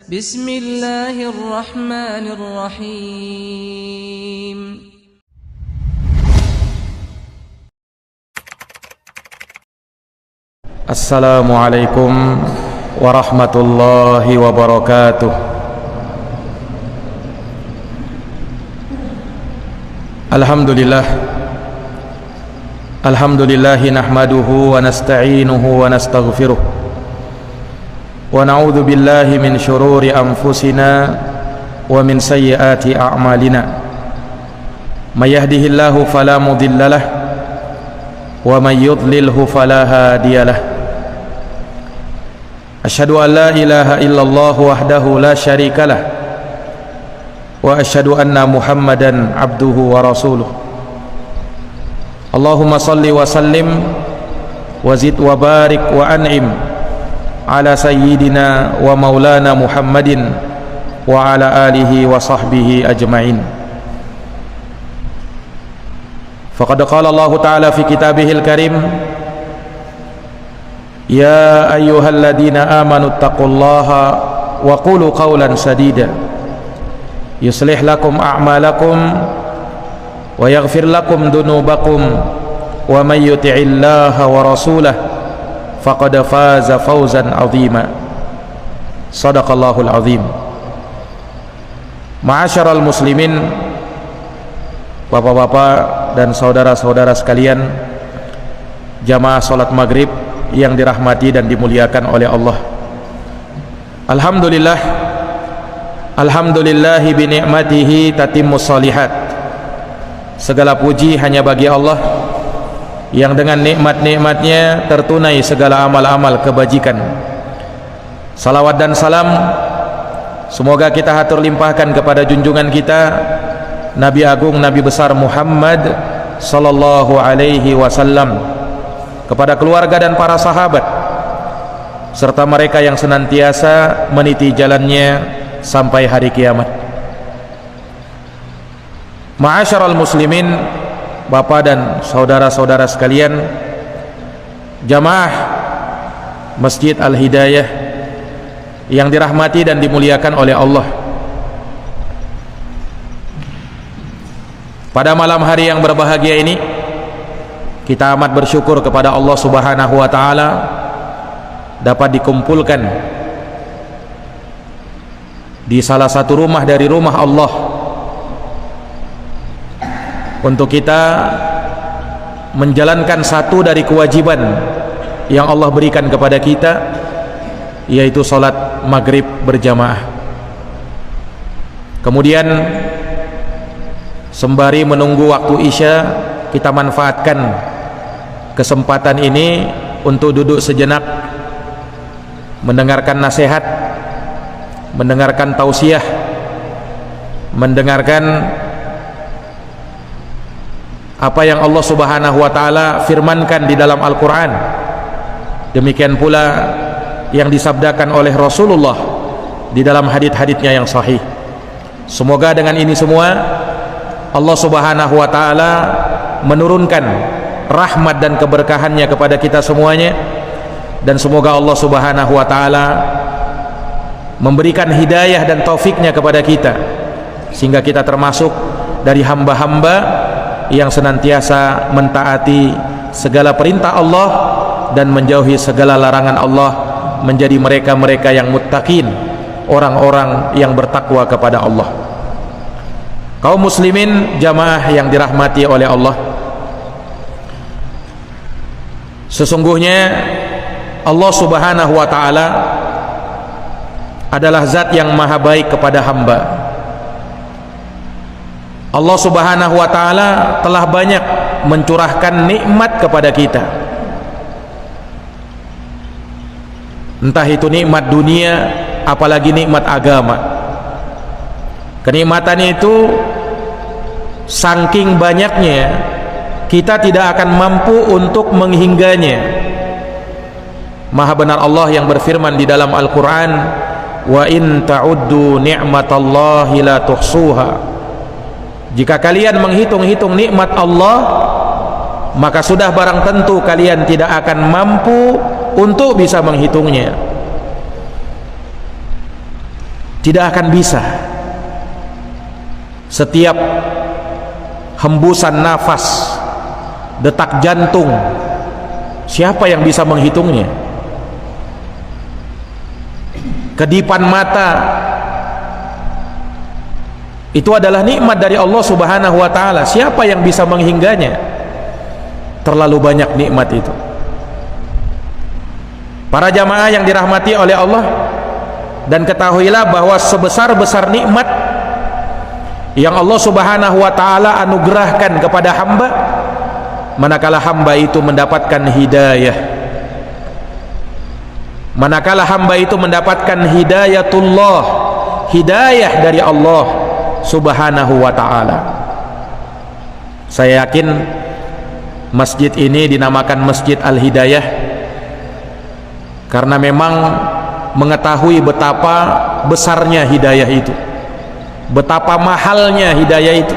Bismillahirrahmanirrahim. Assalamualaikum warahmatullahi wabarakatuh. Alhamdulillahi nahmaduhu wa nasta'inuhu wa nastaghfiruh wa na'udzu billahi min syururi anfusina wa min sayyiati a'malina. May yahdihillahu fala mudhillalah wa may yudlilhu fala hadiyalah. Asyhadu an la ilaha illallah wahdahu la syarikalah wa asyhadu anna Muhammadan abduhu wa rasuluh. Allahumma salli wa sallim wa zid wa barik wa an'im ala sayyidina wa maulana Muhammadin wa ala alihi wa sahbihi ajma'in. Faqad qala Allah ta'ala fi kitabihil karim, ya ayyuhalladzina amanu taqullaha wa qulu qawlan sadida yuslih lakum a'malakum wa yaghfir lakum dunubakum wa may yuti'illaha wa rasulahu faqad faza fawzan 'azima. Shadaqallahul 'azim. Ma'asyiral muslimin, bapak-bapak dan saudara-saudara sekalian, jamaah salat maghrib yang dirahmati dan dimuliakan oleh Allah. Alhamdulillahi bi ni'matihi tatimmus shalihat. Segala puji hanya bagi Allah yang dengan nikmat-nikmatnya tertunai segala amal-amal kebajikan. Salawat dan salam semoga kita hatur limpahkan kepada junjungan kita Nabi Agung, Nabi besar Muhammad sallallahu alaihi wasallam, kepada keluarga dan para sahabat serta mereka yang senantiasa meniti jalannya sampai hari kiamat. Ma'asyiral muslimin, bapak dan saudara-saudara sekalian, jamaah Masjid Al-Hidayah yang dirahmati dan dimuliakan oleh Allah. Pada malam hari yang berbahagia ini, kita amat bersyukur kepada Allah Subhanahu wa ta'ala dapat dikumpulkan di salah satu rumah dari rumah Allah untuk kita menjalankan satu dari kewajiban yang Allah berikan kepada kita, yaitu salat maghrib berjamaah. Kemudian sembari menunggu waktu isya, kita manfaatkan kesempatan ini untuk duduk sejenak, mendengarkan nasihat, mendengarkan tausiah, mendengarkan apa yang Allah Subhanahu wa ta'ala firmankan di dalam Al-Quran. Demikian pula yang disabdakan oleh Rasulullah di dalam hadits-haditsnya yang sahih. Semoga dengan ini semua Allah Subhanahu wa ta'ala menurunkan rahmat dan keberkahannya kepada kita semuanya, dan semoga Allah Subhanahu wa ta'ala memberikan hidayah dan taufiknya kepada kita sehingga kita termasuk dari hamba-hamba yang senantiasa mentaati segala perintah Allah dan menjauhi segala larangan Allah, menjadi mereka-mereka yang muttaqin, orang-orang yang bertakwa kepada Allah. Kaum muslimin, jamaah yang dirahmati oleh Allah, sesungguhnya Allah Subhanahu wa ta'ala adalah zat yang maha baik kepada hamba. Allah Subhanahu wa ta'ala telah banyak mencurahkan nikmat kepada kita, entah itu nikmat dunia apalagi nikmat agama. Kenikmatan itu saking banyaknya kita tidak akan mampu untuk menghingganya. Maha benar Allah yang berfirman di dalam Al-Quran, wa in ta'uddu ni'matallahi la tuhsuha. Jika kalian menghitung-hitung nikmat Allah, maka sudah barang tentu kalian tidak akan mampu untuk bisa menghitungnya. Tidak akan bisa. Setiap hembusan nafas, detak jantung, siapa yang bisa menghitungnya? Kedipan mata, itu adalah nikmat dari Allah Subhanahu wa ta'ala. Siapa yang bisa menghingganya? Terlalu banyak nikmat itu. Para jamaah yang dirahmati oleh Allah, dan ketahuilah bahwa sebesar-besar nikmat yang Allah Subhanahu wa ta'ala anugerahkan kepada hamba, manakala hamba itu mendapatkan hidayah, manakala hamba itu mendapatkan hidayatullah, hidayah dari Allah Subhanahu wa ta'ala. Saya yakin masjid ini dinamakan Masjid Al-Hidayah karena memang mengetahui betapa besarnya hidayah itu, betapa mahalnya hidayah itu.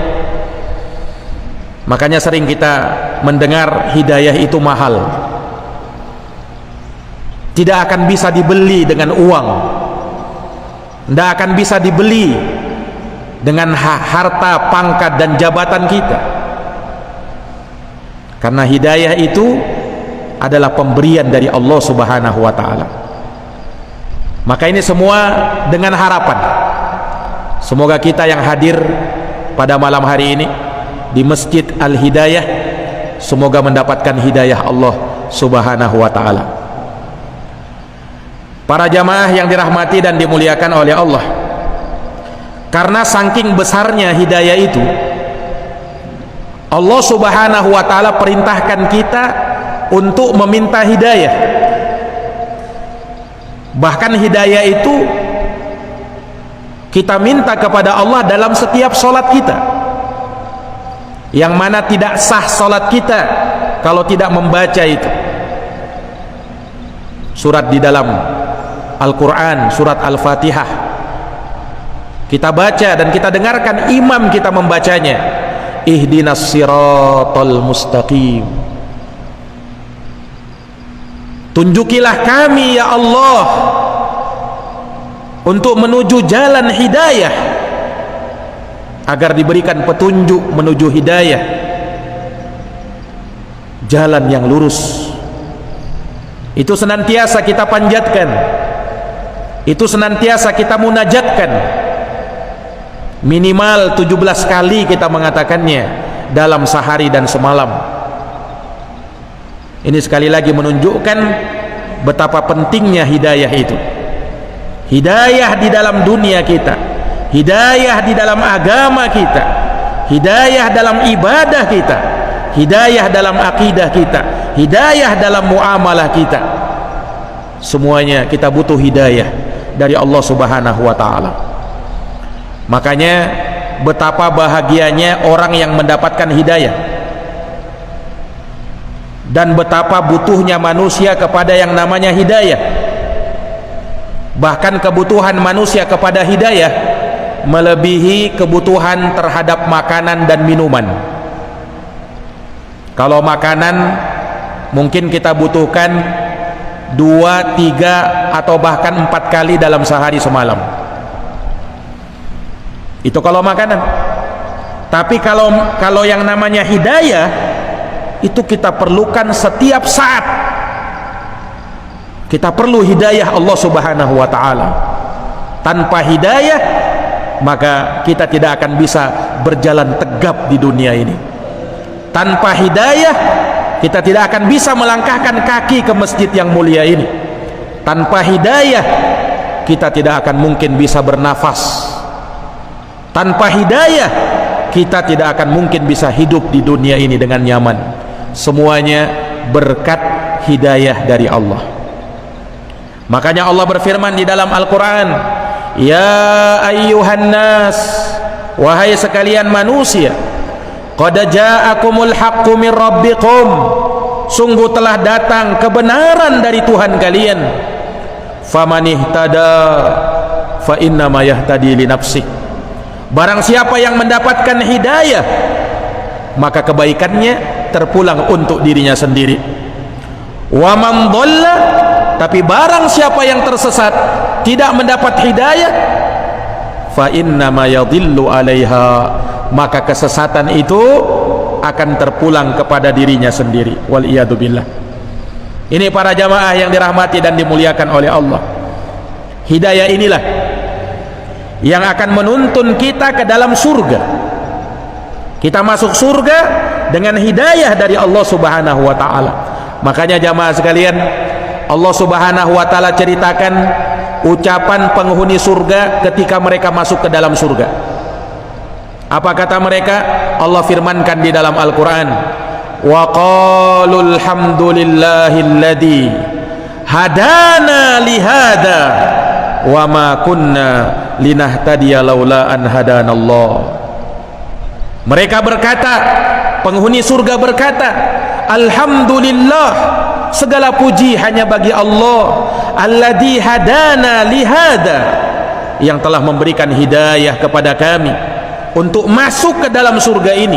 Makanya sering kita mendengar hidayah itu mahal, tidak akan bisa dibeli dengan uang, tidak akan bisa dibeli dengan harta, pangkat dan jabatan kita, karena hidayah itu adalah pemberian dari Allah Subhanahu wa ta'ala. Maka ini semua dengan harapan, semoga kita yang hadir pada malam hari ini di Masjid Al-Hidayah, semoga mendapatkan hidayah Allah Subhanahu wa ta'ala. Para jamaah yang dirahmati dan dimuliakan oleh Allah, karena saking besarnya hidayah itu, Allah Subhanahu wa ta'ala perintahkan kita untuk meminta hidayah. Bahkan hidayah itu kita minta kepada Allah dalam setiap solat kita, yang mana tidak sah solat kita kalau tidak membaca itu. Surat di dalam Al-Quran, surat Al-Fatihah, kita baca dan kita dengarkan imam kita membacanya, ihdinas siratal mustaqim, tunjukilah kami ya Allah untuk menuju jalan hidayah, agar diberikan petunjuk menuju hidayah, jalan yang lurus. Itu senantiasa kita panjatkan, itu senantiasa kita munajatkan. Minimal 17 kali kita mengatakannya dalam sehari dan semalam. Ini sekali lagi menunjukkan betapa pentingnya hidayah itu. Hidayah di dalam dunia kita, hidayah di dalam agama kita, hidayah dalam ibadah kita, hidayah dalam akidah kita, hidayah dalam muamalah kita. Semuanya kita butuh hidayah dari Allah Subhanahu wa ta'ala. Makanya betapa bahagianya orang yang mendapatkan hidayah, dan betapa butuhnya manusia kepada yang namanya hidayah. Bahkan kebutuhan manusia kepada hidayah melebihi kebutuhan terhadap makanan dan minuman. Kalau makanan mungkin kita butuhkan 2, 3 atau bahkan 4 kali dalam sehari semalam. Itu kalau makanan. Tapi kalau yang namanya hidayah, itu kita perlukan setiap saat. Kita perlu hidayah Allah Subhanahu wa ta'ala. Tanpa hidayah, maka kita tidak akan bisa berjalan tegap di dunia ini. Tanpa hidayah, kita tidak akan bisa melangkahkan kaki ke masjid yang mulia ini. Tanpa hidayah, kita tidak akan mungkin bisa bernafas. Tanpa hidayah, kita tidak akan mungkin bisa hidup di dunia ini dengan nyaman. Semuanya berkat hidayah dari Allah. Makanya Allah berfirman di dalam Al-Quran, ya ayyuhan nas, wahai sekalian manusia, qad ja'akumul haqqu min rabbikum, sungguh telah datang kebenaran dari Tuhan kalian. Faman ihtada fa innama yahtadi li nafsihi, barang siapa yang mendapatkan hidayah, maka kebaikannya terpulang untuk dirinya sendiri. Wa man dhalla, tapi barang siapa yang tersesat, tidak mendapat hidayah, fa innama yadhillu 'alaiha, maka kesesatan itu akan terpulang kepada dirinya sendiri. Wal iyadu billah. Ini para jamaah yang dirahmati dan dimuliakan oleh Allah. Hidayah inilah yang akan menuntun kita ke dalam surga. Kita masuk surga dengan hidayah dari Allah Subhanahu wa taala. Makanya jamaah sekalian, Allah Subhanahu wa taala ceritakan ucapan penghuni surga ketika mereka masuk ke dalam surga. Apa kata mereka? Allah firmankan di dalam Al-Qur'an, wa qalul hamdulillahilladzi hadana lihada wa ma kunna linahtadiya laula an hadanallah. Mereka berkata, penghuni surga berkata, alhamdulillah, segala puji hanya bagi Allah, alladzi hadana lihada, yang telah memberikan hidayah kepada kami untuk masuk ke dalam surga ini.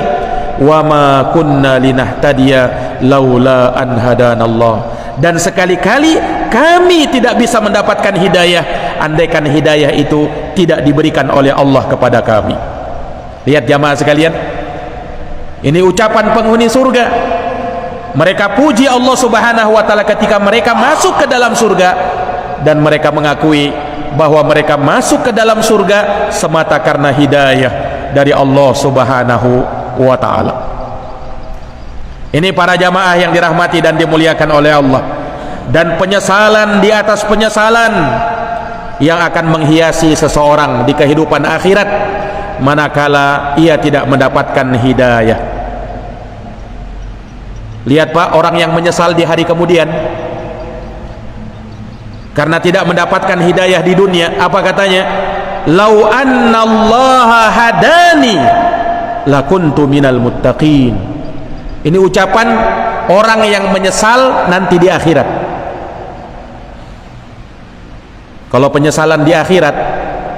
Wa ma kunna linahtadiya laula an hadanallah, dan sekali-kali kami tidak bisa mendapatkan hidayah andaikan hidayah itu tidak diberikan oleh Allah kepada kami. Lihat jamaah sekalian, ini ucapan penghuni surga. Mereka puji Allah Subhanahu wa taala ketika mereka masuk ke dalam surga, dan mereka mengakui bahwa mereka masuk ke dalam surga semata karena hidayah dari Allah Subhanahu wa taala. Ini para jamaah yang dirahmati dan dimuliakan oleh Allah. Dan penyesalan di atas penyesalan yang akan menghiasi seseorang di kehidupan akhirat manakala ia tidak mendapatkan hidayah. Lihat Pak, orang yang menyesal di hari kemudian karena tidak mendapatkan hidayah di dunia, apa katanya? Lau annallaha hadani lakuntu minal muttaqin. Ini ucapan orang yang menyesal nanti di akhirat. Kalau penyesalan di akhirat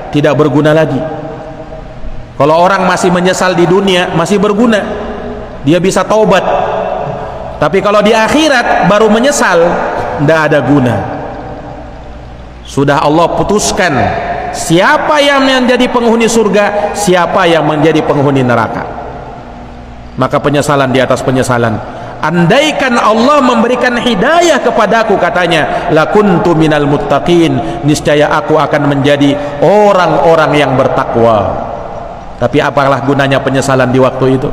tidak berguna lagi. Kalau orang masih menyesal di dunia masih berguna, dia bisa taubat. Tapi kalau di akhirat baru menyesal, tidak ada guna. Sudah Allah putuskan siapa yang menjadi penghuni surga, siapa yang menjadi penghuni neraka. Maka penyesalan di atas penyesalan. Andaikan Allah memberikan hidayah kepadaku, katanya, lakuntu minal muttaqin, niscaya aku akan menjadi orang-orang yang bertakwa. Tapi apalah gunanya penyesalan di waktu itu?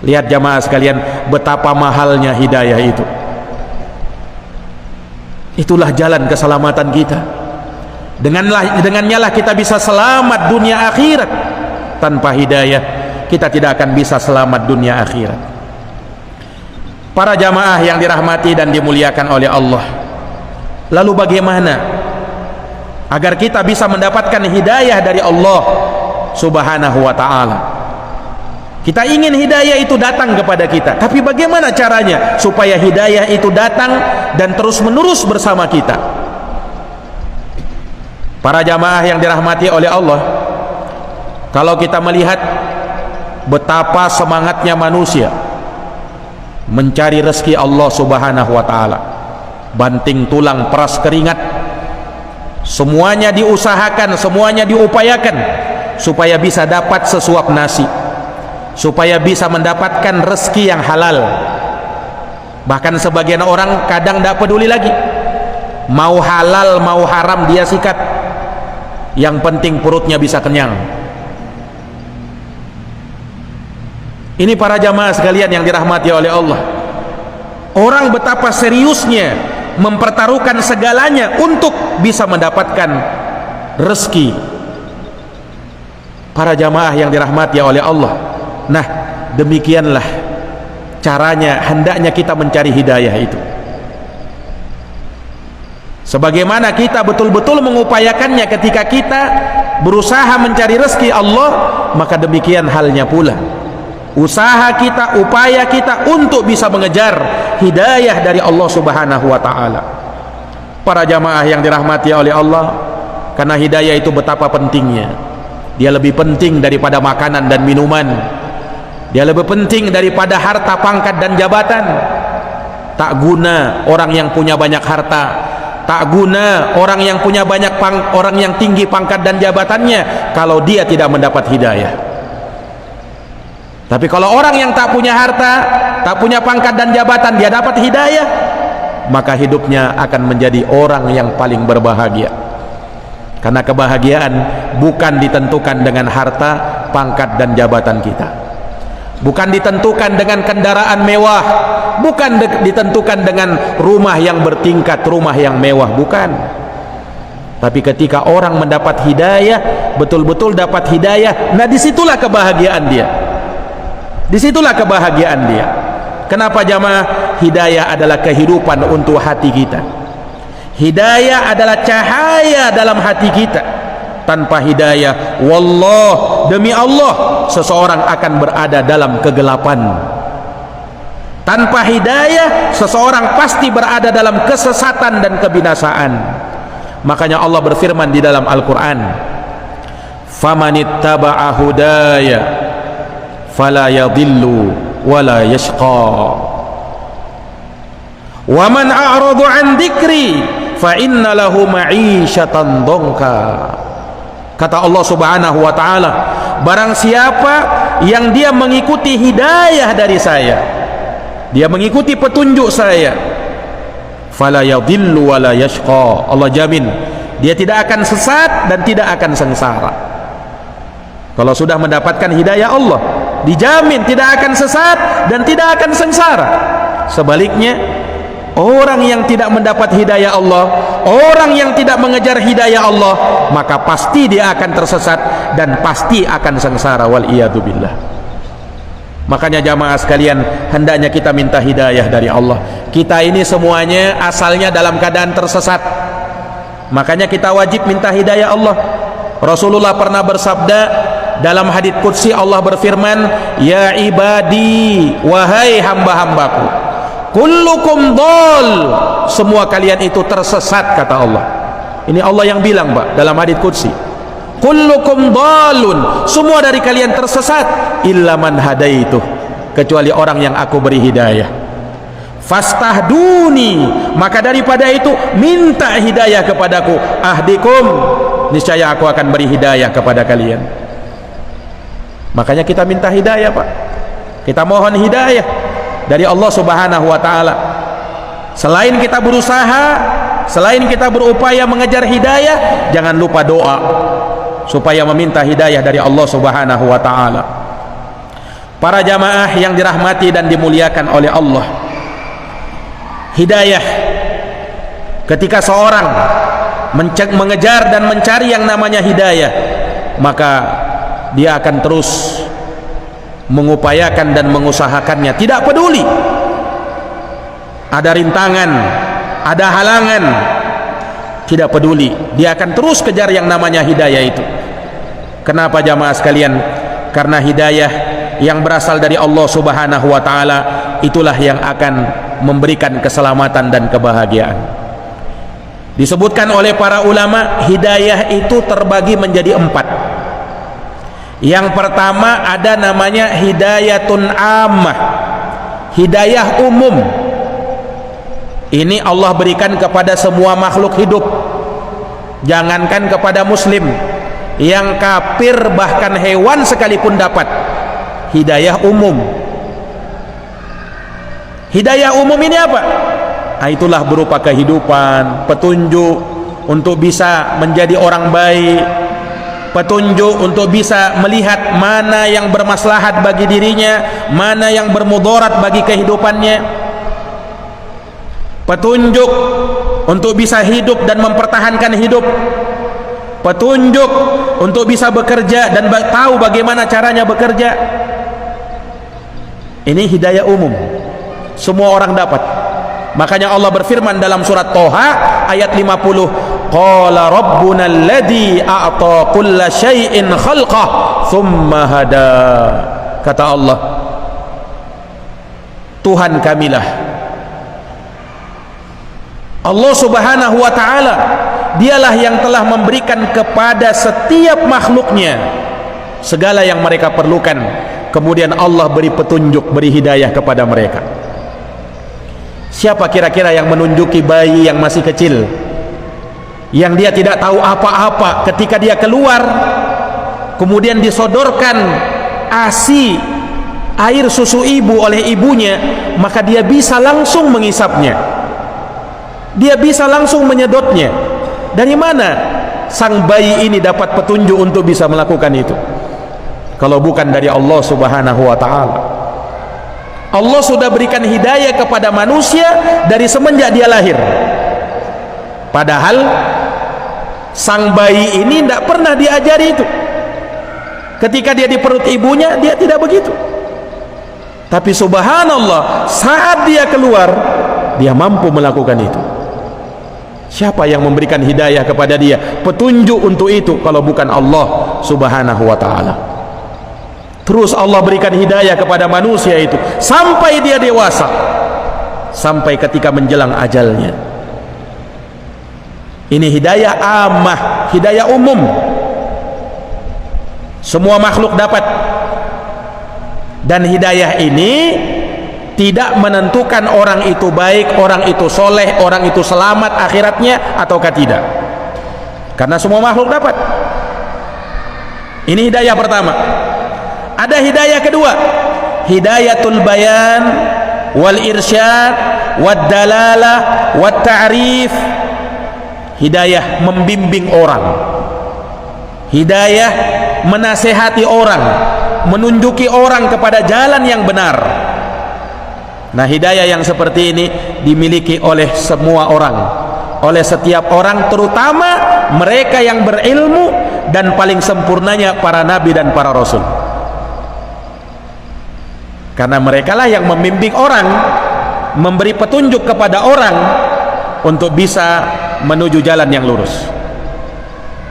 Lihat jamaah sekalian, betapa mahalnya hidayah itu. Itulah jalan keselamatan kita. Dengannya lah kita bisa selamat dunia akhirat. Tanpa hidayah kita tidak akan bisa selamat dunia akhirat. Para jamaah yang dirahmati dan dimuliakan oleh Allah, lalu bagaimana agar kita bisa mendapatkan hidayah dari Allah Subhanahu wa ta'ala? Kita ingin hidayah itu datang kepada kita, tapi bagaimana caranya supaya hidayah itu datang dan terus menerus bersama kita? Para jamaah yang dirahmati oleh Allah, kalau kita melihat betapa semangatnya manusia mencari rezeki Allah Subhanahu wa ta'ala, banting tulang peras keringat, semuanya diusahakan, semuanya diupayakan supaya bisa dapat sesuap nasi, supaya bisa mendapatkan rezeki yang halal. Bahkan sebagian orang kadang tidak peduli lagi, mau halal mau haram dia sikat, yang penting perutnya bisa kenyang. Ini para jamaah sekalian yang dirahmati oleh Allah, orang betapa seriusnya mempertaruhkan segalanya untuk bisa mendapatkan rezeki. Para jamaah yang dirahmati oleh Allah, nah demikianlah caranya, hendaknya kita mencari hidayah itu. Sebagaimana kita betul-betul mengupayakannya ketika kita berusaha mencari rezeki Allah, maka demikian halnya pula usaha kita, upaya kita untuk bisa mengejar hidayah dari Allah Subhanahu wa ta'ala. Para jamaah yang dirahmati oleh Allah, karena hidayah itu betapa pentingnya. Dia lebih penting daripada makanan dan minuman, dia lebih penting daripada harta, pangkat dan jabatan. Tak guna orang yang punya banyak harta tak guna orang yang punya banyak orang yang tinggi pangkat dan jabatannya kalau dia tidak mendapat hidayah. Tapi kalau orang yang tak punya harta, tak punya pangkat dan jabatan, dia dapat hidayah, maka hidupnya akan menjadi orang yang paling berbahagia. Karena kebahagiaan bukan ditentukan dengan harta, pangkat dan jabatan kita, bukan ditentukan dengan kendaraan mewah, bukan ditentukan dengan rumah yang bertingkat, rumah yang mewah, bukan. Tapi ketika orang mendapat hidayah, betul-betul dapat hidayah, nah disitulah kebahagiaan dia, disitulah kebahagiaan dia. Kenapa jamaah? Hidayah adalah kehidupan untuk hati kita. Hidayah adalah cahaya dalam hati kita. Tanpa hidayah, wallah, demi Allah, seseorang akan berada dalam kegelapan. Tanpa hidayah, seseorang pasti berada dalam kesesatan dan kebinasaan. Makanya Allah berfirman di dalam Al-Quran, famanittaba'a hudaya fala yadhillu wala yashqa wa man a'radu an dzikri fa inna lahu ma'isyatan dhanka. Kata Allah Subhanahu wa taala, barang siapa yang dia mengikuti hidayah dari saya, dia mengikuti petunjuk saya, fala yadhillu wala yashqa, Allah jamin dia tidak akan sesat dan tidak akan sengsara. Kalau sudah mendapatkan hidayah Allah, dijamin tidak akan sesat dan tidak akan sengsara. Sebaliknya, orang yang tidak mendapat hidayah Allah, orang yang tidak mengejar hidayah Allah, maka pasti dia akan tersesat dan pasti akan sengsara, wal iyadu billah. Makanya jamaah sekalian, hendaknya kita minta hidayah dari Allah. Kita ini semuanya asalnya dalam keadaan tersesat, makanya kita wajib minta hidayah Allah. Rasulullah pernah bersabda dalam hadits qudsi, Allah berfirman, ya ibadi, wahai hamba-hambaku, kullukum dhal, semua kalian itu tersesat, kata Allah. Ini Allah yang bilang, Pak, dalam hadits qudsi, kullukum dhalun, semua dari kalian tersesat, illa man hadaitu, kecuali orang yang aku beri hidayah. Fastahduni, maka daripada itu minta hidayah kepadaku, ahdikum, niscaya aku akan beri hidayah kepada kalian. Makanya kita minta hidayah, Pak, kita mohon hidayah dari Allah Subhanahu wa taala. Selain kita berusaha, selain kita berupaya mengejar hidayah, jangan lupa doa supaya meminta hidayah dari Allah Subhanahu wa taala. Para jamaah yang dirahmati dan dimuliakan oleh Allah, hidayah, ketika seorang mengejar dan mencari yang namanya hidayah, maka dia akan terus mengupayakan dan mengusahakannya, tidak peduli ada rintangan, ada halangan, tidak peduli, dia akan terus kejar yang namanya hidayah itu. Kenapa jamaah sekalian? Karena hidayah yang berasal dari Allah Subhanahu wa taala itulah yang akan memberikan keselamatan dan kebahagiaan. Disebutkan oleh para ulama, hidayah itu terbagi menjadi 4. Yang pertama ada namanya hidayatun ammah, hidayah umum. Ini Allah berikan kepada semua makhluk hidup, jangankan kepada muslim, yang kafir bahkan hewan sekalipun dapat hidayah umum. Hidayah umum ini apa? Nah, itulah berupa kehidupan, petunjuk untuk bisa menjadi orang baik, petunjuk untuk bisa melihat mana yang bermaslahat bagi dirinya, mana yang bermudarat bagi kehidupannya, petunjuk untuk bisa hidup dan mempertahankan hidup, petunjuk untuk bisa bekerja dan tahu bagaimana caranya bekerja. Ini hidayah umum, semua orang dapat. Makanya Allah berfirman dalam surat Toha ayat 50, qala rabbuna alladhi a'ta kulla syai'in khalqah thumma hada. Kata Allah, Tuhan kamilah, Allah Subhanahu wa ta'ala, dialah yang telah memberikan kepada setiap makhluknya segala yang mereka perlukan, kemudian Allah beri petunjuk, beri hidayah kepada mereka. Siapa kira-kira yang menunjuki bayi yang masih kecil yang dia tidak tahu apa-apa, ketika dia keluar kemudian disodorkan ASI, air susu ibu, oleh ibunya, maka dia bisa langsung mengisapnya, dia bisa langsung menyedotnya. Dari mana sang bayi ini dapat petunjuk untuk bisa melakukan itu kalau bukan dari Allah Subhanahu wa ta'ala? Allah sudah berikan hidayah kepada manusia dari semenjak dia lahir, padahal sang bayi ini tidak pernah diajari itu. Ketika dia di perut ibunya, dia tidak begitu, tapi subhanallah, saat dia keluar, dia mampu melakukan itu. Siapa yang memberikan hidayah kepada dia, petunjuk untuk itu, kalau bukan Allah Subhanahu wa ta'ala? Terus Allah berikan hidayah kepada manusia itu sampai dia dewasa, sampai ketika menjelang ajalnya. Ini hidayah ammah, hidayah umum, semua makhluk dapat. Dan hidayah ini tidak menentukan orang itu baik, orang itu soleh, orang itu selamat akhiratnya ataukah tidak, karena semua makhluk dapat. Ini hidayah pertama. Ada hidayah kedua, hidayatul bayan wal irsyad wad dalalah wat ta'rif. Hidayah membimbing orang, hidayah menasehati orang, menunjuki orang kepada jalan yang benar. Nah, hidayah yang seperti ini dimiliki oleh semua orang, oleh setiap orang, terutama mereka yang berilmu, dan paling sempurnanya para nabi dan para rasul. Karena merekalah yang membimbing orang, memberi petunjuk kepada orang untuk bisa menuju jalan yang lurus.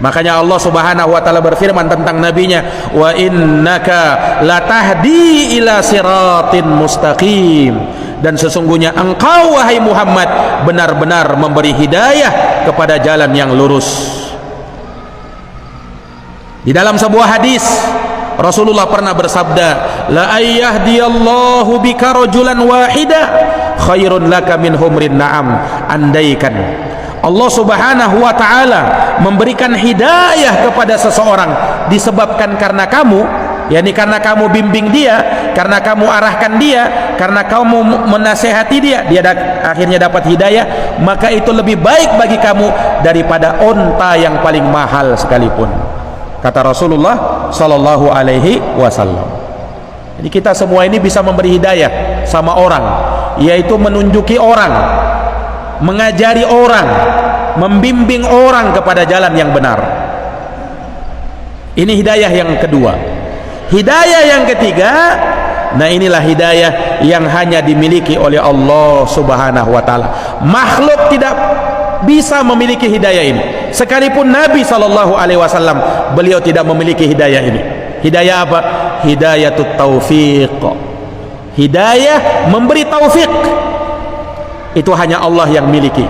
Makanya Allah Subhanahu wa ta'ala berfirman tentang nabinya, wa innaka latahdi ila siratin mustaqim, dan sesungguhnya engkau wahai Muhammad benar-benar memberi hidayah kepada jalan yang lurus. Di dalam sebuah hadis Rasulullah pernah bersabda, la ayyahdiyallahu bika rajulan wahida khairun laka min humrin na'am. Andaikan Allah Subhanahu wa ta'ala memberikan hidayah kepada seseorang disebabkan karena kamu, yakni karena kamu bimbing dia, karena kamu arahkan dia, karena kamu menasehati dia, dia akhirnya dapat hidayah, maka itu lebih baik bagi kamu daripada onta yang paling mahal sekalipun, kata Rasulullah sallallahu alaihi wasallam. Jadi kita semua ini bisa memberi hidayah sama orang, yaitu menunjuki orang, mengajari orang, membimbing orang kepada jalan yang benar. Ini hidayah yang kedua. Hidayah yang ketiga, nah inilah hidayah yang hanya dimiliki oleh Allah Subhanahu wa ta'ala. Makhluk tidak bisa memiliki hidayah ini. Sekalipun Nabi SAW, beliau tidak memiliki hidayah ini. Hidayah apa? Hidayatut taufiq. Hidayah memberi taufik, itu hanya Allah yang miliki.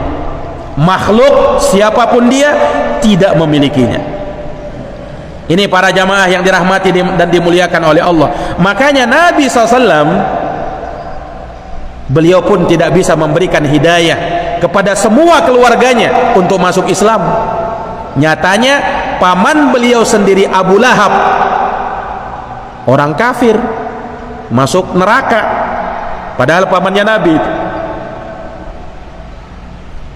Makhluk siapapun dia tidak memilikinya. Ini para jamaah yang dirahmati dan dimuliakan oleh Allah. Makanya Nabi SAW, beliau pun tidak bisa memberikan hidayah kepada semua keluarganya untuk masuk Islam. Nyatanya paman beliau sendiri, Abu Lahab, orang kafir, masuk neraka, padahal pamannya Nabi.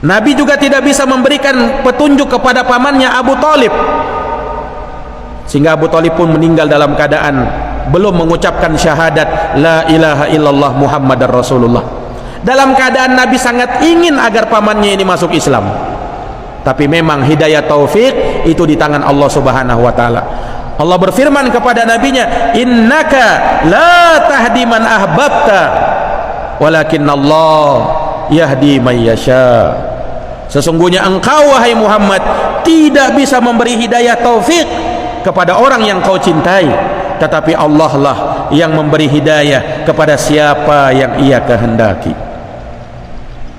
Nabi juga tidak bisa memberikan petunjuk kepada pamannya Abu Talib, sehingga Abu Talib pun meninggal dalam keadaan belum mengucapkan syahadat la ilaha illallah Muhammadar Rasulullah. Dalam keadaan Nabi sangat ingin agar pamannya ini masuk Islam, tapi memang hidayah taufik itu di tangan Allah Subhanahu wa ta'ala. Allah berfirman kepada nabinya, innaka la tahdi man ahbabta walakinna Allah yahdi man yasha. Sesungguhnya engkau wahai Muhammad tidak bisa memberi hidayah taufik kepada orang yang kau cintai, tetapi Allah lah yang memberi hidayah kepada siapa yang ia kehendaki.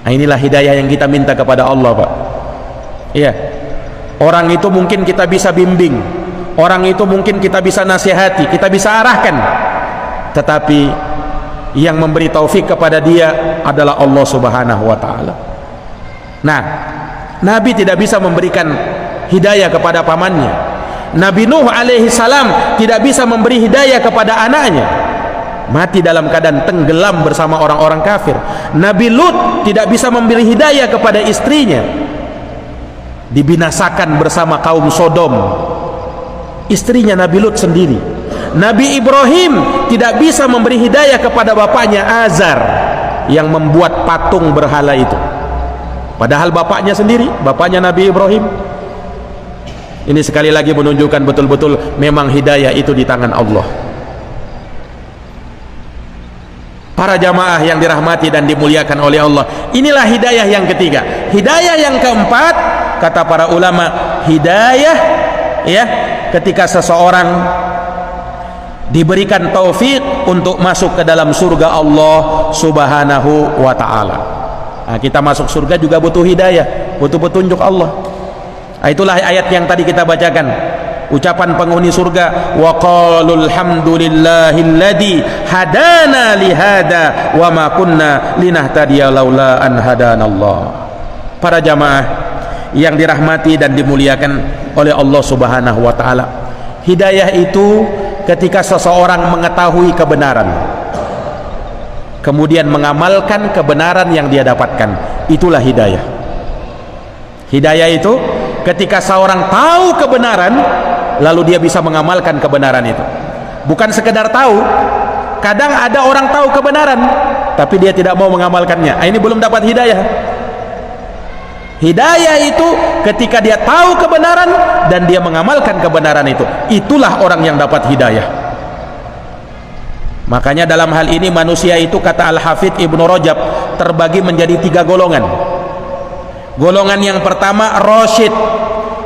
Nah, inilah hidayah yang kita minta kepada Allah, Pak. Iya. Orang itu mungkin kita bisa bimbing, orang itu mungkin kita bisa nasihati, kita bisa arahkan, tetapi yang memberi taufik kepada dia adalah Allah Subhanahu wa ta'ala. Nah, Nabi tidak bisa memberikan hidayah kepada pamannya. Nabi Nuh alaihi salam tidak bisa memberi hidayah kepada anaknya, mati dalam keadaan tenggelam bersama orang-orang kafir. Nabi Lut tidak bisa memberi hidayah kepada istrinya, dibinasakan bersama kaum Sodom, istrinya Nabi Lut sendiri. Nabi Ibrahim tidak bisa memberi hidayah kepada bapaknya Azar yang membuat patung berhala itu, padahal bapaknya sendiri, bapaknya Nabi Ibrahim. Ini sekali lagi menunjukkan betul-betul memang hidayah itu di tangan Allah. Para jamaah yang dirahmati dan dimuliakan oleh Allah, inilah hidayah yang ketiga. Hidayah yang keempat, kata para ulama, hidayah ya ketika seseorang diberikan taufik untuk masuk ke dalam surga Allah Subhanahu wa ta'ala. Nah, kita masuk surga juga butuh hidayah, butuh petunjuk Allah. Nah, itulah ayat yang tadi kita bacakan, ucapan penghuni surga, wa qalul hamdulillahilladzi hadana lihada wa ma kunna linahtadiya laula an hadanallah. Para jamaah yang dirahmati dan dimuliakan oleh Allah Subhanahu wa ta'ala, hidayah itu ketika seseorang mengetahui kebenaran kemudian mengamalkan kebenaran yang dia dapatkan, itulah hidayah. Hidayah itu ketika seorang tahu kebenaran lalu dia bisa mengamalkan kebenaran itu, bukan sekedar tahu. Kadang ada orang tahu kebenaran tapi dia tidak mau mengamalkannya, ini belum dapat hidayah. Hidayah itu ketika dia tahu kebenaran dan dia mengamalkan kebenaran itu, itulah orang yang dapat hidayah. Makanya dalam hal ini manusia itu, kata Al-Hafidh Ibnu Rajab, terbagi menjadi 3 golongan. Golongan yang pertama rasyid.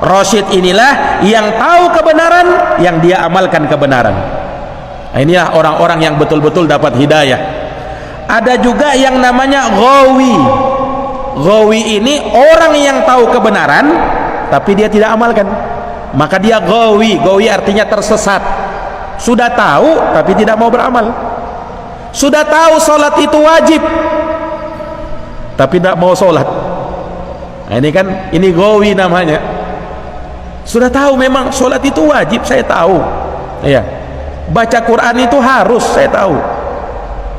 Rasyid inilah yang tahu kebenaran, yang dia amalkan kebenaran. Nah, inilah orang-orang yang betul-betul dapat hidayah. Ada juga yang namanya ghawi. Ghawi ini orang yang tahu kebenaran tapi dia tidak amalkan, maka dia ghawi. Ghawi artinya tersesat. Sudah tahu tapi tidak mau beramal. Sudah tahu sholat itu wajib tapi tidak mau sholat. Nah, ini kan, ini ghawi namanya. Sudah tahu memang sholat itu wajib, saya tahu ya, baca Quran itu harus, saya tahu,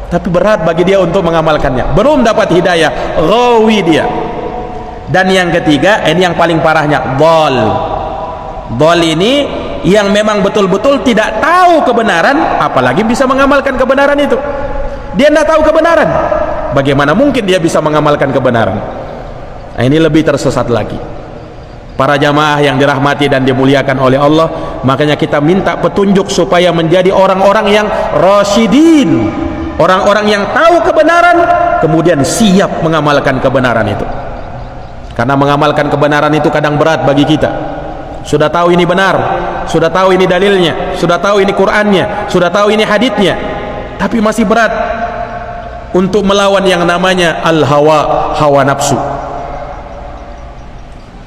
tapi berat bagi dia untuk mengamalkannya, belum dapat hidayah, ghawi dia. Dan yang ketiga, ini yang paling parahnya, dhal. Dhal ini yang memang betul-betul tidak tahu kebenaran apalagi bisa mengamalkan kebenaran itu. Dia tidak tahu kebenaran, bagaimana mungkin dia bisa mengamalkan kebenaran? Nah, ini lebih tersesat lagi. Para jamaah yang dirahmati dan dimuliakan oleh Allah, makanya kita minta petunjuk supaya menjadi orang-orang yang rasyidin, orang-orang yang tahu kebenaran kemudian siap mengamalkan kebenaran itu. Karena mengamalkan kebenaran itu kadang berat bagi kita. Sudah tahu ini benar, sudah tahu ini dalilnya, sudah tahu ini Qur'annya, sudah tahu ini haditsnya, tapi masih berat untuk melawan yang namanya al-hawa, hawa nafsu.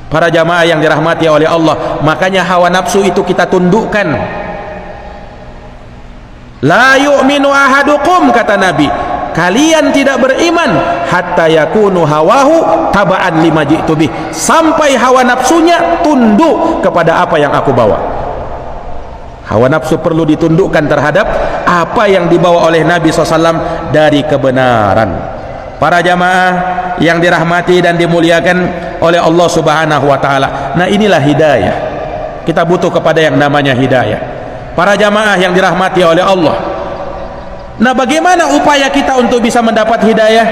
Para jamaah yang dirahmati oleh Allah, makanya hawa nafsu itu kita tundukkan. La yu'minu ahadukum, kata Nabi, kalian tidak beriman hatta yakunu hawahu taba'an lima ji'tu bih, sampai hawa nafsunya tunduk kepada apa yang aku bawa. Hawa nafsu perlu ditundukkan terhadap apa yang dibawa oleh Nabi SAW dari kebenaran. Para jamaah yang dirahmati dan dimuliakan oleh Allah Subhanahu wa ta'ala, nah inilah hidayah. Kita butuh kepada yang namanya hidayah. Para jamaah yang dirahmati oleh Allah, nah bagaimana upaya kita untuk bisa mendapat hidayah?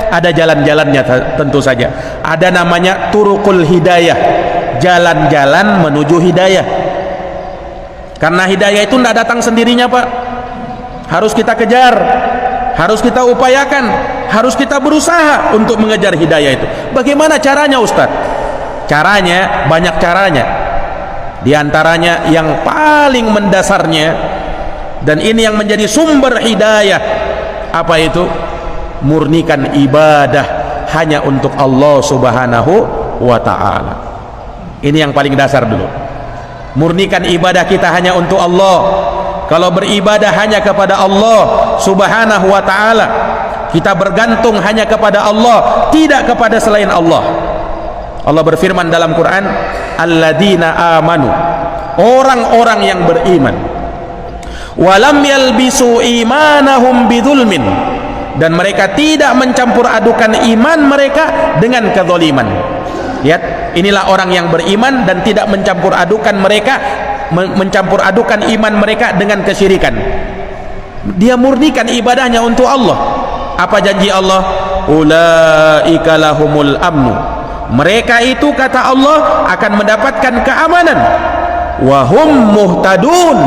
Ada jalan-jalannya tentu saja. Ada namanya turuqul hidayah, jalan-jalan menuju hidayah. Karena hidayah itu tidak datang sendirinya, Pak. Harus kita kejar, harus kita upayakan, harus kita berusaha untuk mengejar hidayah itu. Bagaimana caranya, Ustadz? Caranya banyak caranya. Di antaranya yang paling mendasarnya, dan ini yang menjadi sumber hidayah, apa itu? Murnikan ibadah hanya untuk Allah Subhanahu wa ta'ala. Ini yang paling dasar dulu. Murnikan ibadah kita hanya untuk Allah. Kalau beribadah hanya kepada Allah Subhanahu wa ta'ala, kita bergantung hanya kepada Allah, tidak kepada selain Allah, Allah berfirman dalam Quran, alladzina amanu, orang-orang yang beriman, walam yalbisu imanahum bidzulmin, dan mereka tidak mencampur adukan iman mereka dengan kezaliman. Lihat, inilah orang yang beriman dan tidak mencampur adukan iman mereka dengan kesyirikan. Dia murnikan ibadahnya untuk Allah. Apa janji Allah? Ulaika lahumul amnu, mereka itu kata Allah akan mendapatkan keamanan. Wahum muhtadun,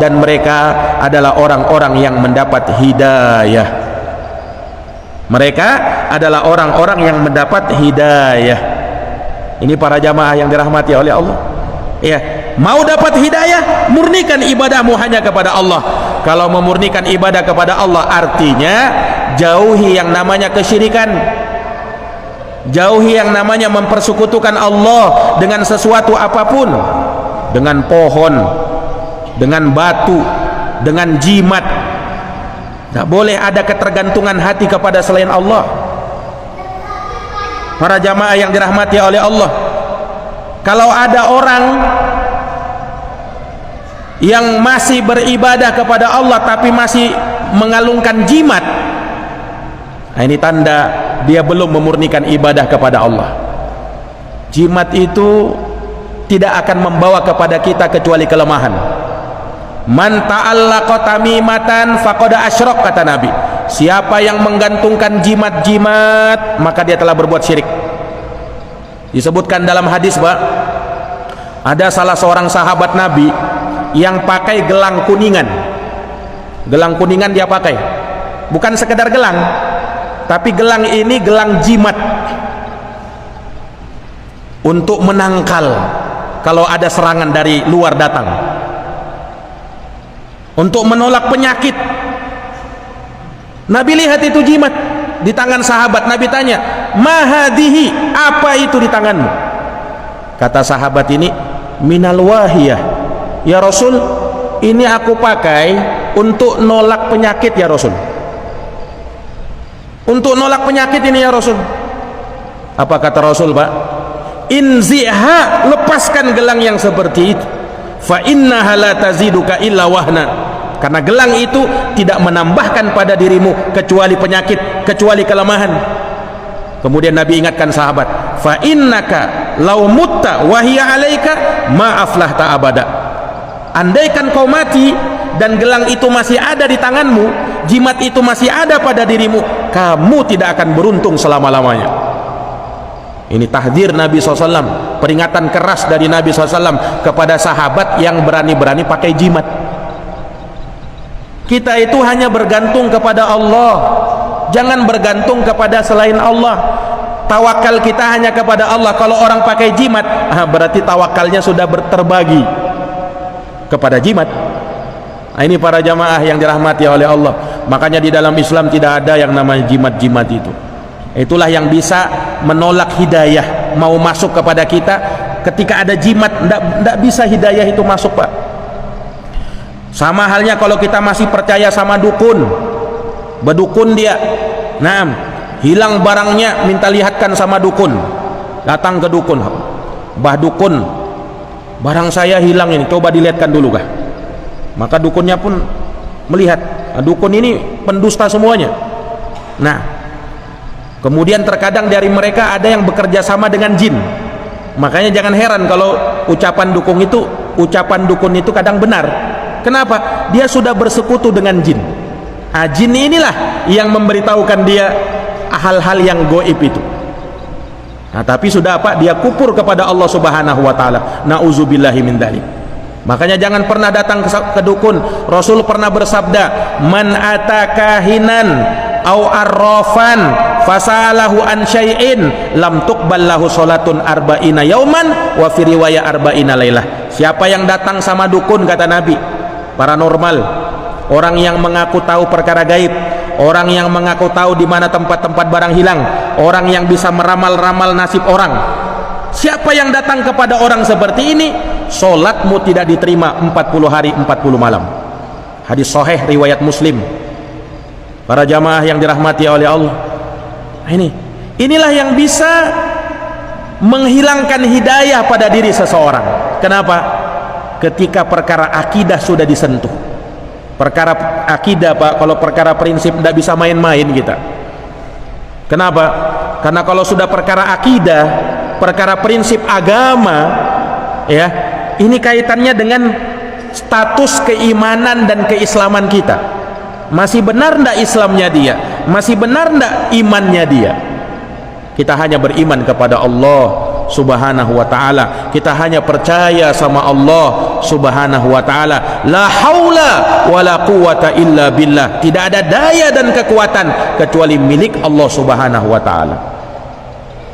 dan mereka adalah orang-orang yang mendapat hidayah. Mereka adalah orang-orang yang mendapat hidayah. Ini para jamaah yang dirahmati oleh Allah. Ya, mau dapat hidayah, murnikan ibadahmu hanya kepada Allah. Kalau memurnikan ibadah kepada Allah, artinya jauhi yang namanya kesyirikan, jauhi yang namanya mempersekutukan Allah dengan sesuatu apapun, dengan pohon, dengan batu, dengan jimat. Tak boleh ada ketergantungan hati kepada selain Allah. Para jamaah yang dirahmati oleh Allah, kalau ada orang yang masih beribadah kepada Allah tapi masih mengalungkan jimat, nah ini tanda dia belum memurnikan ibadah kepada Allah. Jimat itu tidak akan membawa kepada kita kecuali kelemahan. Man ta'allaqa tamimatan faqad asyrak, kata Nabi. Siapa yang menggantungkan jimat-jimat, maka dia telah berbuat syirik. Disebutkan dalam hadis, Pak, ada salah seorang sahabat Nabi yang pakai gelang kuningan. Gelang kuningan dia pakai, bukan sekedar gelang, tapi gelang ini gelang jimat, untuk menangkal kalau ada serangan dari luar datang, untuk menolak penyakit. Nabi lihat itu jimat di tangan sahabat. Nabi tanya, mahadihi, apa itu di tanganmu? Kata sahabat ini, minal wahiyah ya Rasul, ini aku pakai untuk nolak penyakit ya Rasul, untuk nolak penyakit ini ya Rasul. Apa kata Rasul, Pak? Inziha, lepaskan gelang yang seperti itu, fa innaha la taziduka illa wahna, karena gelang itu tidak menambahkan pada dirimu kecuali penyakit, kecuali kelemahan. Kemudian Nabi ingatkan sahabat, fa innaka law mutta wa hiya alaika ma aflahta abada, andaikan kau mati dan gelang itu masih ada di tanganmu, jimat itu masih ada pada dirimu, kamu tidak akan beruntung selama-lamanya. Ini tahdzir Nabi SAW, peringatan keras dari Nabi SAW kepada sahabat yang berani-berani pakai jimat. Kita itu hanya bergantung kepada Allah, jangan bergantung kepada selain Allah. Tawakal kita hanya kepada Allah. Kalau orang pakai jimat, berarti tawakalnya sudah terbagi kepada jimat. Nah, ini para jamaah yang dirahmati oleh Allah. Makanya di dalam Islam tidak ada yang namanya jimat-jimat itu. Itulah yang bisa menolak hidayah mau masuk kepada kita. Ketika ada jimat, tidak bisa hidayah itu masuk, Pak. Sama halnya kalau kita masih percaya sama dukun, bedukun dia, nah hilang barangnya, minta lihatkan sama dukun, datang ke dukun, Mbah dukun, barang saya hilang ini, coba dilihatkan dulu kah? Maka dukunnya pun melihat, nah, dukun ini pendusta semuanya. Nah, kemudian terkadang dari mereka ada yang bekerja sama dengan jin. Makanya jangan heran kalau ucapan dukun itu kadang benar. Kenapa? Dia sudah bersekutu dengan jin. Jin inilah yang memberitahukan dia hal-hal yang goib itu. Nah, tapi sudah apa? Dia kufur kepada Allah Subhanahu wa taala. Nauzubillahi min dzalik. Makanya jangan pernah datang ke dukun. Rasul pernah bersabda, "Man atakahinan au arrafan fasalahu an syai'in lam tuqbal lahu salatun arba'ina yauman wa fi riwayah arba'ina lailah." Siapa yang datang sama dukun, kata Nabi, paranormal, orang yang mengaku tahu perkara gaib, orang yang mengaku tahu di mana tempat-tempat barang hilang, orang yang bisa meramal-ramal nasib orang. Siapa yang datang kepada orang seperti ini, solatmu tidak diterima 40 hari 40 malam. Hadis sahih riwayat Muslim. Para jamaah yang dirahmati oleh Allah, inilah yang bisa menghilangkan hidayah pada diri seseorang. Kenapa? Ketika perkara akidah sudah disentuh. Perkara akidah, Pak, kalau perkara prinsip tidak bisa main-main kita. Kenapa? Karena kalau sudah perkara akidah, perkara prinsip agama, ya, ini kaitannya dengan status keimanan dan keislaman kita. Masih benar ndak Islamnya dia? Masih benar ndak imannya dia? Kita hanya beriman kepada Allah Subhanahu wa ta'ala, kita hanya percaya sama Allah Subhanahu wa ta'ala. La haula wala quwata illa billah. Tidak ada daya dan kekuatan kecuali milik Allah Subhanahu wa ta'ala.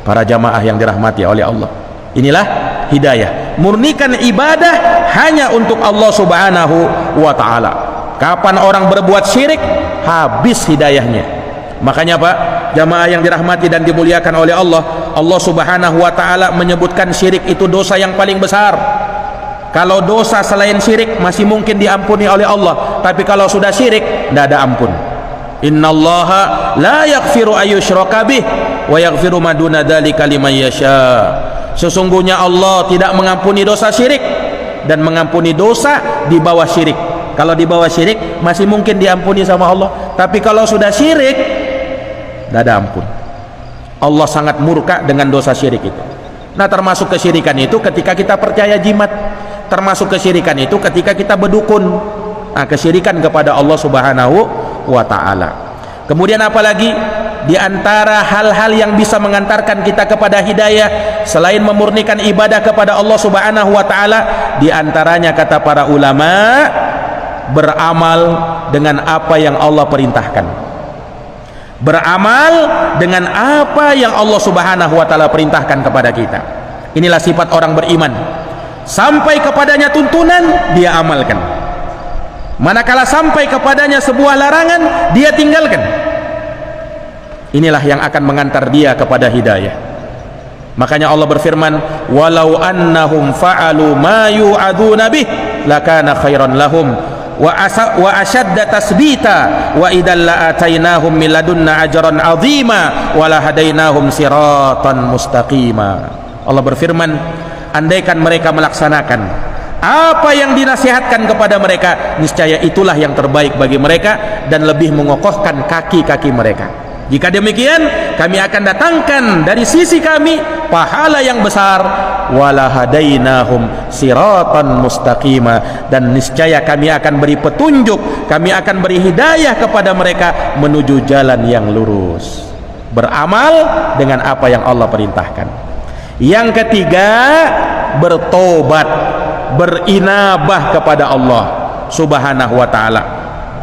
Para jamaah yang dirahmati oleh Allah, inilah hidayah. Murnikan ibadah hanya untuk Allah Subhanahu wa ta'ala. Kapan orang berbuat syirik, habis hidayahnya. Makanya Pak, jamaah yang dirahmati dan dimuliakan oleh Allah, Allah Subhanahu wa ta'ala menyebutkan syirik itu dosa yang paling besar. Kalau dosa selain syirik masih mungkin diampuni oleh Allah, tapi kalau sudah syirik tidak ada ampun. Innallaha la yaghfiru ayyushraka bih wa yaghfiru ma duna dzalika liman yasha. Sesungguhnya Allah tidak mengampuni dosa syirik dan mengampuni dosa di bawah syirik. Kalau di bawah syirik masih mungkin diampuni sama Allah, tapi kalau sudah syirik tidak ada ampun. Allah sangat murka dengan dosa syirik itu. Nah, termasuk kesyirikan itu ketika kita percaya jimat, termasuk kesyirikan itu ketika kita berdukun. Nah, kesyirikan kepada Allah Subhanahu wa ta'ala. Kemudian apalagi di antara hal-hal yang bisa mengantarkan kita kepada hidayah selain memurnikan ibadah kepada Allah Subhanahu wa ta'ala, di antaranya kata para ulama, beramal dengan apa yang Allah perintahkan. Beramal dengan apa yang Allah Subhanahu wa ta'ala perintahkan kepada kita. Inilah sifat orang beriman. Sampai kepadanya tuntunan, dia amalkan. Manakala sampai kepadanya sebuah larangan, dia tinggalkan. Inilah yang akan mengantar dia kepada hidayah. Makanya Allah berfirman, walau annahum fa'alu ma yu'aduna bih lakana khairan lahum wa ashadda tasbita wa idzal la'atainahum min ladunna ajran 'azima wa la hadainahum siratan mustaqima. Allah berfirman, andaikan mereka melaksanakan apa yang dinasihatkan kepada mereka, niscaya itulah yang terbaik bagi mereka dan lebih mengokohkan kaki-kaki mereka. Jika demikian, kami akan datangkan dari sisi kami pahala yang besar, wala hadainahum siratan mustaqima, dan niscaya kami akan beri petunjuk, kami akan beri hidayah kepada mereka menuju jalan yang lurus. Beramal dengan apa yang Allah perintahkan. Yang ketiga, bertobat, berinabah kepada Allah Subhanahu wa ta'ala.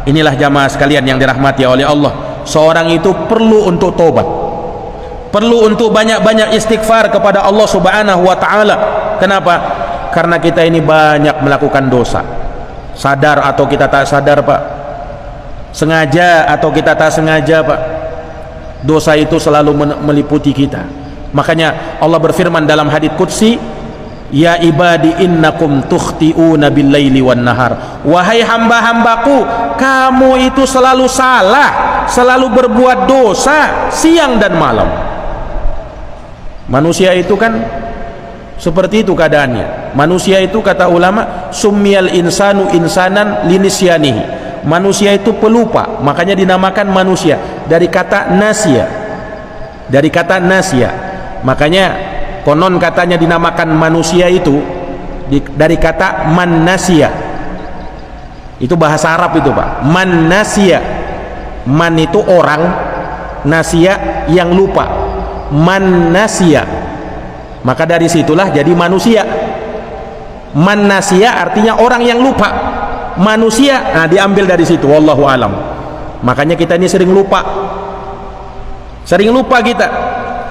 Inilah jamaah sekalian yang dirahmati oleh Allah, seorang itu perlu untuk tobat, perlu untuk banyak-banyak istighfar kepada Allah Subhanahu wa ta'ala. Kenapa? Karena kita ini banyak melakukan dosa, sadar atau kita tak sadar Pak, sengaja atau kita tak sengaja Pak, dosa itu selalu meliputi kita. Makanya Allah berfirman dalam hadits qudsi, ya ibadi innakum tukhti'una bil-laili wan nahar. Wahai hamba-hambaku, kamu itu selalu salah, selalu berbuat dosa siang dan malam. Manusia itu kan seperti itu keadaannya. Manusia itu kata ulama, summiyal insanu insanan linisyanihi. Manusia itu pelupa, makanya dinamakan manusia dari kata nasya. Dari kata nasya. Makanya konon katanya dinamakan manusia itu dari kata man nasya. Itu bahasa Arab itu Pak, man nasya. Man itu orang, nasya yang lupa, man nasya. Maka dari situlah jadi manusia. Man nasya artinya orang yang lupa, manusia, nah diambil dari situ, wallahu alam. Makanya kita ini sering lupa kita.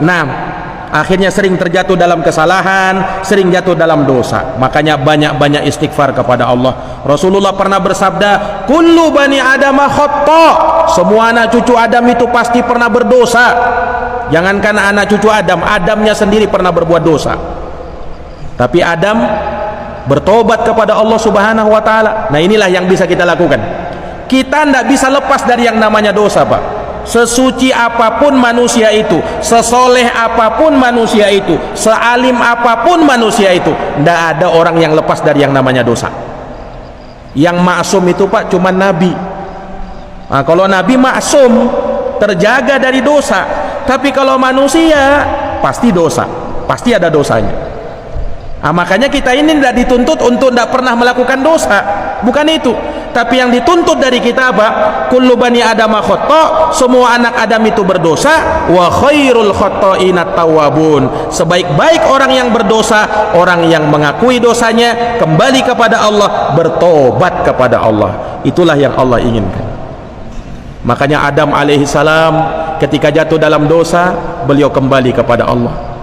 Nah, akhirnya sering terjatuh dalam kesalahan, sering jatuh dalam dosa. Makanya banyak-banyak istighfar kepada Allah. Rasulullah pernah bersabda, kullu bani adama khata. Semua anak cucu Adam itu pasti pernah berdosa. Jangankan anak cucu Adam, Adamnya sendiri pernah berbuat dosa. Tapi Adam bertobat kepada Allah Subhanahu wa ta'ala. Nah, inilah yang bisa kita lakukan. Kita tidak bisa lepas dari yang namanya dosa Pak. sesuci apapun manusia itu, sesoleh apapun manusia itu, sealim apapun manusia itu, tidak ada orang yang lepas dari yang namanya dosa. Yang maksum itu Pak cuma Nabi. Nah, kalau Nabi maksum, terjaga dari dosa. Tapi kalau manusia pasti dosa, pasti ada dosanya. Nah, makanya kita ini tidak dituntut untuk tidak pernah melakukan dosa, bukan itu. Tapi yang dituntut dari kita apa? Kullu bani adama khata', semua anak Adam itu berdosa. Wa khairul khata'inat tawwabun, sebaik-baik orang yang berdosa, orang yang mengakui dosanya, kembali kepada Allah, bertobat kepada Allah. Itulah yang Allah inginkan. Makanya Adam alaihissalam ketika jatuh dalam dosa, beliau kembali kepada Allah.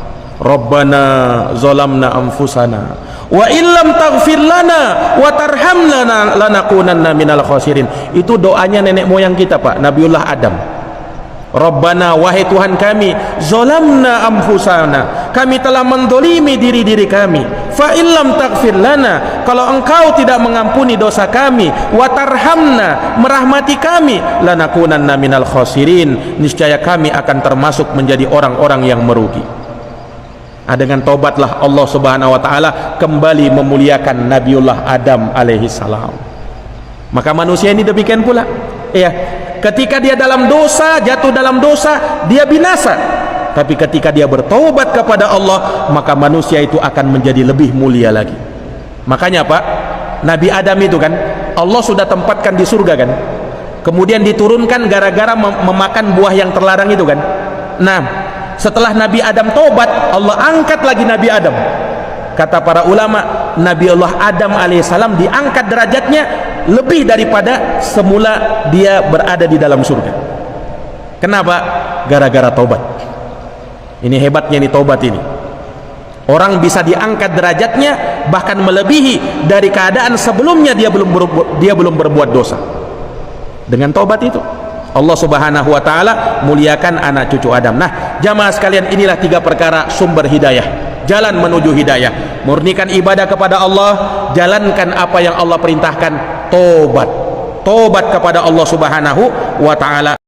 Rabbana zalamna anfusana wa illam taghfir lana wa tarhamna lanakunanna minal khasirin. Itu doanya nenek moyang kita Pak, Nabiullah Adam. Rabbana, wahai Tuhan kami, zalamna anfusana, kami telah mendolimi diri-diri kami. Fa illam taghfir lana, kalau engkau tidak mengampuni dosa kami, wa tarhamna, merahmati kami, lanakunanna minal khasirin, niscaya kami akan termasuk menjadi orang-orang yang merugi. Nah, dengan tobatlah Allah subhanahu wa ta'ala kembali memuliakan Nabiullah Adam alaihissalam. Maka manusia ini demikian pula ya, ketika dia dalam dosa, jatuh dalam dosa, dia binasa. Tapi ketika dia bertobat kepada Allah, maka manusia itu akan menjadi lebih mulia lagi. Makanya Pak, Nabi Adam itu kan Allah sudah tempatkan di surga kan, kemudian diturunkan gara-gara memakan buah yang terlarang itu kan. Nah, setelah Nabi Adam tobat, Allah angkat lagi Nabi Adam. Kata para ulama, Nabi Allah Adam alaihissalam diangkat derajatnya lebih daripada semula dia berada di dalam surga. Kenapa? Gara-gara tobat. Ini hebatnya nih tobat ini. Orang bisa diangkat derajatnya bahkan melebihi dari keadaan sebelumnya dia belum berbuat dosa. Dengan tobat itu Allah subhanahu wa ta'ala muliakan anak cucu Adam. Nah, jamaah sekalian, inilah 3 perkara sumber hidayah, jalan menuju hidayah. Murnikan ibadah kepada Allah, jalankan apa yang Allah perintahkan, tobat kepada Allah subhanahu wa ta'ala.